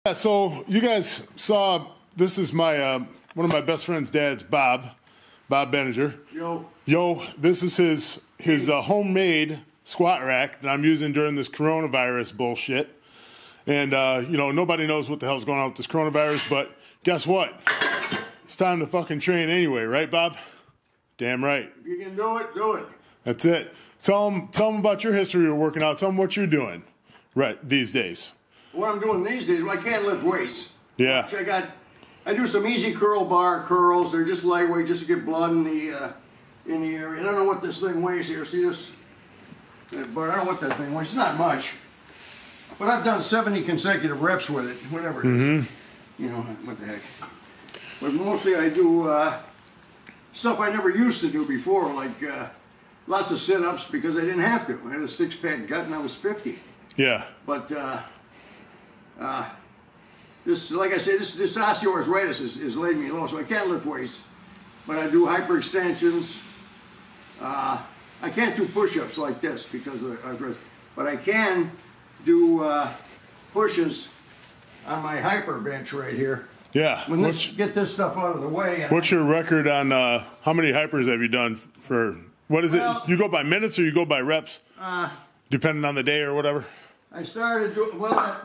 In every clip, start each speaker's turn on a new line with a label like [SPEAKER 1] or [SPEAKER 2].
[SPEAKER 1] Yeah, so you guys saw, this is my one of my best friend's dad's, Bob Benninger. Yo, this is his homemade squat rack that I'm using during this coronavirus bullshit. And, you know, nobody knows what the hell's going on with this coronavirus, but guess what? It's time to fucking train anyway, right, Bob? Damn right.
[SPEAKER 2] If you can do it, do it.
[SPEAKER 1] That's it. Tell them about your history of working out. Tell them what you're doing right these days.
[SPEAKER 2] What I'm doing these days, well, I can't lift weights.
[SPEAKER 1] Yeah.
[SPEAKER 2] I do some easy curl bar curls. They're just lightweight, just to get blood in the area. I don't know what this thing weighs here. See this? But I don't know what that thing weighs. It's not much. But I've done 70 consecutive reps with it, whatever it is. You know, what the heck. But mostly I do stuff I never used to do before, like lots of sit-ups because I didn't have to. I had a six-pack gut and I was 50.
[SPEAKER 1] Yeah.
[SPEAKER 2] But this, like I say, this osteoarthritis is laid me low, so I can't lift weights. But I do hyperextensions. I can't do push-ups like this because of arthritis, but I can do pushes on my hyper bench right here.
[SPEAKER 1] Yeah.
[SPEAKER 2] Get this stuff out of the way.
[SPEAKER 1] What's your record on how many hypers have you done for, what is it? You go by minutes or you go by reps? Depending on the day or whatever?
[SPEAKER 2] I started doing, well,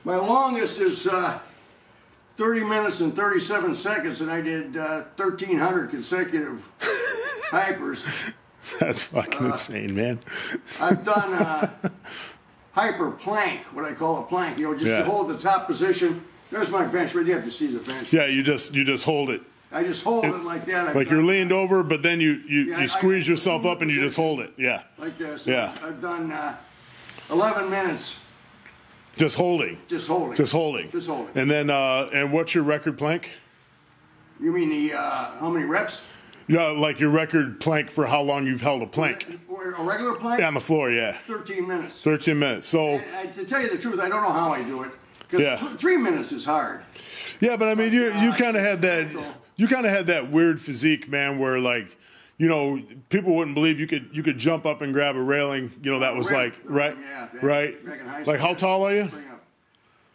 [SPEAKER 2] my longest is 30 minutes and 37 seconds, and I did 1,300 consecutive hypers.
[SPEAKER 1] That's fucking insane, man.
[SPEAKER 2] I've done hyper plank, what I call a plank. You know, just to hold the top position. There's my bench. Right, you have to see the bench.
[SPEAKER 1] Yeah, you just hold it.
[SPEAKER 2] I just hold it like that.
[SPEAKER 1] Like you're leaned over, but then you squeeze yourself up and you just hold it. Yeah.
[SPEAKER 2] Like this.
[SPEAKER 1] Yeah.
[SPEAKER 2] I've done 11 minutes.
[SPEAKER 1] Just holding.
[SPEAKER 2] Just holding.
[SPEAKER 1] Just holding.
[SPEAKER 2] Just holding.
[SPEAKER 1] And then and what's your record plank?
[SPEAKER 2] You mean the how many reps?
[SPEAKER 1] Yeah, like your record plank for how long you've held a plank.
[SPEAKER 2] A regular plank?
[SPEAKER 1] Yeah, on the floor, yeah.
[SPEAKER 2] 13 minutes.
[SPEAKER 1] 13 minutes. So
[SPEAKER 2] to tell you the truth, I don't know how I do it. Because 3 minutes is hard.
[SPEAKER 1] Yeah, but I mean, you kind of had that weird physique, man, where like, you know, people wouldn't believe you could jump up and grab a railing. You know, that was like right. Like how tall are you?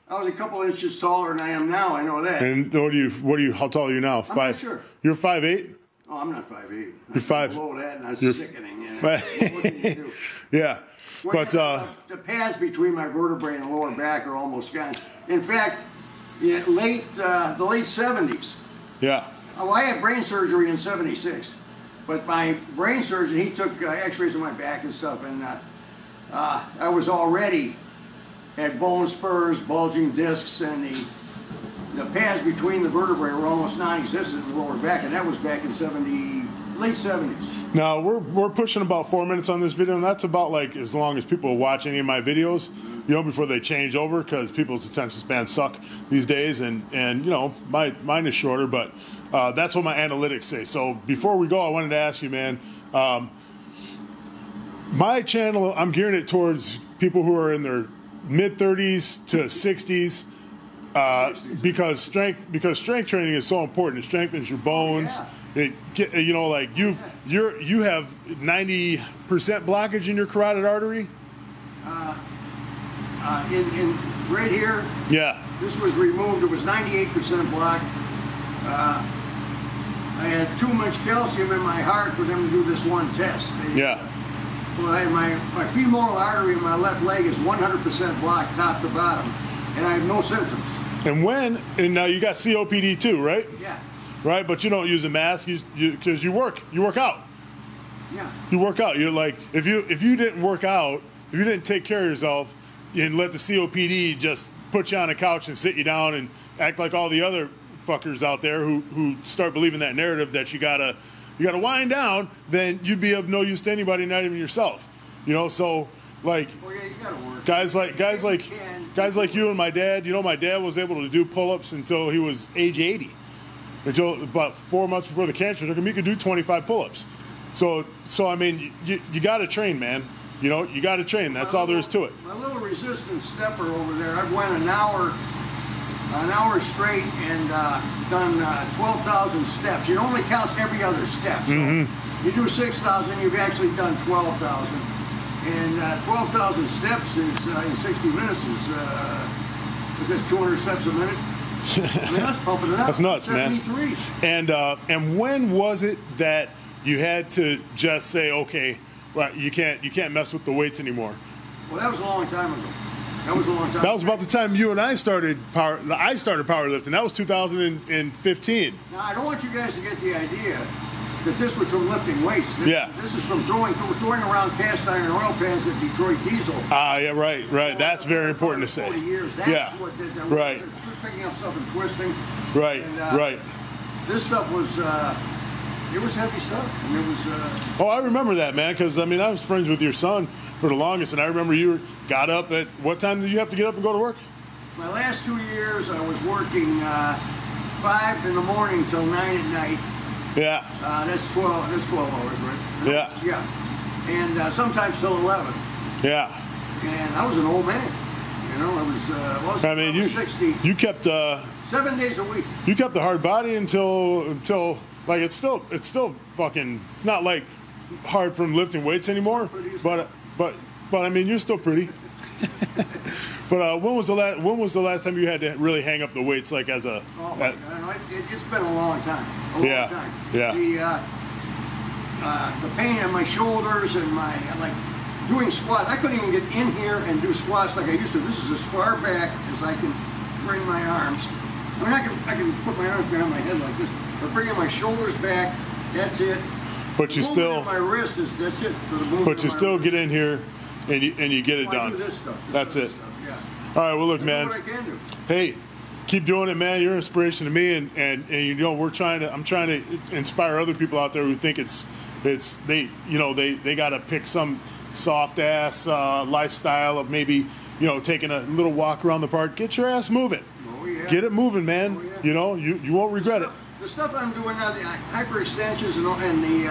[SPEAKER 2] I was a couple inches taller than I am now. I know that.
[SPEAKER 1] And what are you? How tall are you now?
[SPEAKER 2] I'm not sure.
[SPEAKER 1] You're 5'8"?
[SPEAKER 2] Oh, I'm not 5'8".
[SPEAKER 1] You're 5.
[SPEAKER 2] Below that, and that's sickening. Yeah.
[SPEAKER 1] What can you do? Yeah. But
[SPEAKER 2] the pads between my vertebrae and lower back are almost gone. In fact, the late 70s.
[SPEAKER 1] Yeah.
[SPEAKER 2] Well, I had brain surgery in '76, but my brain surgeon, he took X-rays of my back and stuff, and I was already had bone spurs, bulging discs, and the pads between the vertebrae were almost non-existent in the lower back, and that was back in late 70s.
[SPEAKER 1] Now, we're pushing about 4 minutes on this video, and that's about like as long as people watch any of my videos, you know, before they change over, because people's attention spans suck these days, and you know, mine is shorter, but that's what my analytics say. So before we go, I wanted to ask you, man, my channel, I'm gearing it towards people who are in their mid-30s to 60s, because strength training is so important. It strengthens your bones. You know, like you have 90% blockage in your carotid artery.
[SPEAKER 2] In right here.
[SPEAKER 1] Yeah.
[SPEAKER 2] This was removed. It was 98% blocked. I had too much calcium in my heart for them to do this one test. Well, my femoral artery in my left leg is 100% blocked, top to bottom, and I have no symptoms.
[SPEAKER 1] And now you got COPD too, right?
[SPEAKER 2] Yeah.
[SPEAKER 1] Right, but you don't use a mask because you work out.
[SPEAKER 2] Yeah.
[SPEAKER 1] You work out. You're like, if you didn't work out, if you didn't take care of yourself and let the COPD just put you on a couch and sit you down and act like all the other fuckers out there who start believing that narrative that you gotta wind down, then you'd be of no use to anybody, not even yourself. You know, so like,
[SPEAKER 2] well, yeah, you gotta work.
[SPEAKER 1] guys like you and my dad. You know, my dad was able to do pull-ups until he was age 80. Until about 4 months before the cancer took him, he could do 25 pull-ups. So I mean, you got to train, man. You know, you got to train. That's all there is to it.
[SPEAKER 2] My little resistance stepper over there, I've went an hour straight and done 12,000 steps. It only counts every other step. So you do 6,000, you've actually done 12,000. And 12,000 steps is in 60 minutes is was this 200 steps a minute? I mean, I was pumping it up.
[SPEAKER 1] That's nuts,
[SPEAKER 2] 73.
[SPEAKER 1] man. And when was it that you had to just say, okay, well, you can't mess with the weights anymore?
[SPEAKER 2] Well, that was a long time ago. That was a long time.
[SPEAKER 1] That was about the time you and I started powerlifting. That was 2015.
[SPEAKER 2] Now, I don't want you guys to get the idea that this was from lifting weights. This is from throwing around cast iron oil pans at Detroit Diesel.
[SPEAKER 1] Yeah, right. That's very important to say.
[SPEAKER 2] 40 years. That's what did that.
[SPEAKER 1] Right.
[SPEAKER 2] Picking up stuff and twisting.
[SPEAKER 1] Right,
[SPEAKER 2] and,
[SPEAKER 1] right.
[SPEAKER 2] This stuff was, it was heavy stuff. And it was.
[SPEAKER 1] Oh, I remember that, man, because, I mean, I was friends with your son for the longest, and I remember you got up at, what time did you have to get up and go to work?
[SPEAKER 2] My last 2 years, I was working 5 in the morning till 9 at night.
[SPEAKER 1] Yeah.
[SPEAKER 2] That's 12 hours, right?
[SPEAKER 1] Yeah.
[SPEAKER 2] Yeah. And sometimes till 11.
[SPEAKER 1] Yeah.
[SPEAKER 2] And I was an old man. You know, I was 60.
[SPEAKER 1] You kept
[SPEAKER 2] 7 days a week.
[SPEAKER 1] You kept the hard body until like it's still fucking, it's not like hard from lifting weights anymore, but I mean, you're still pretty. But when was the last time you had to really hang up the weights, like as a?
[SPEAKER 2] Oh my God, it's been a long time.
[SPEAKER 1] Yeah.
[SPEAKER 2] The pain in my shoulders and my doing squats. I couldn't even get in here and do squats like I used to. This is as far back as I can bring my arms. I mean, I can put my arms behind my head like this, but bringing my shoulders back, that's it.
[SPEAKER 1] But you still.
[SPEAKER 2] My wrist that's it for the movement.
[SPEAKER 1] But you still get in here, and you get it done.
[SPEAKER 2] I do this stuff.
[SPEAKER 1] That's it.
[SPEAKER 2] Stuff, yeah.
[SPEAKER 1] All right. Well, look, man.
[SPEAKER 2] What I can do.
[SPEAKER 1] Hey, keep doing it, man. You're an inspiration to me, and you know I'm trying to inspire other people out there who think they got to pick some soft ass lifestyle of maybe taking a little walk around the park. Get your ass moving.
[SPEAKER 2] Oh, yeah.
[SPEAKER 1] Get it moving, man.
[SPEAKER 2] Oh, yeah.
[SPEAKER 1] You know you won't regret it.
[SPEAKER 2] The stuff I'm doing now, the hyperextensions and the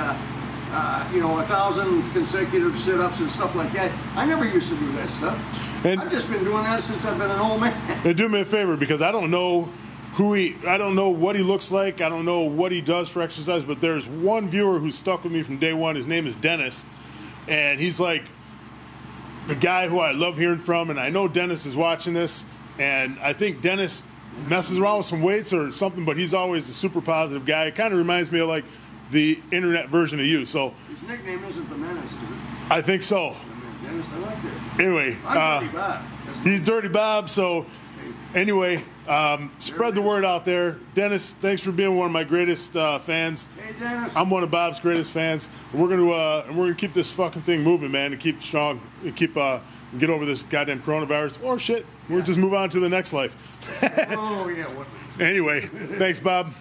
[SPEAKER 2] 1,000 consecutive sit-ups and stuff like that. I never used to do that stuff.
[SPEAKER 1] And
[SPEAKER 2] I've just been doing that since I've been an old man.
[SPEAKER 1] And do me a favor, because I don't know I don't know what he looks like. I don't know what he does for exercise, but there's one viewer who stuck with me from day one. His name is Dennis, and he's like the guy who I love hearing from. And I know Dennis is watching this, and I think Dennis messes around with some weights or something, but he's always a super positive guy. It kind of reminds me of like the internet version of you. So
[SPEAKER 2] his nickname isn't the Menace, is it?
[SPEAKER 1] I think so.
[SPEAKER 2] Dennis, I like that.
[SPEAKER 1] Anyway,
[SPEAKER 2] I'm Dirty Bob.
[SPEAKER 1] He's Dirty Bob. So anyway, spread the word out there. Dennis, thanks for being one of my greatest fans.
[SPEAKER 2] Hey, Dennis.
[SPEAKER 1] I'm one of Bob's greatest fans. We're gonna keep this fucking thing moving, man, and keep strong, and keep get over this goddamn coronavirus. Or shit, we'll just move on to the next life.
[SPEAKER 2] Oh yeah.
[SPEAKER 1] Anyway, thanks, Bob.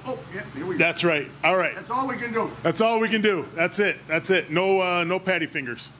[SPEAKER 2] Oh yeah, here we go.
[SPEAKER 1] That's right. All right.
[SPEAKER 2] That's all we can do.
[SPEAKER 1] That's all we can do. That's it. No patty fingers.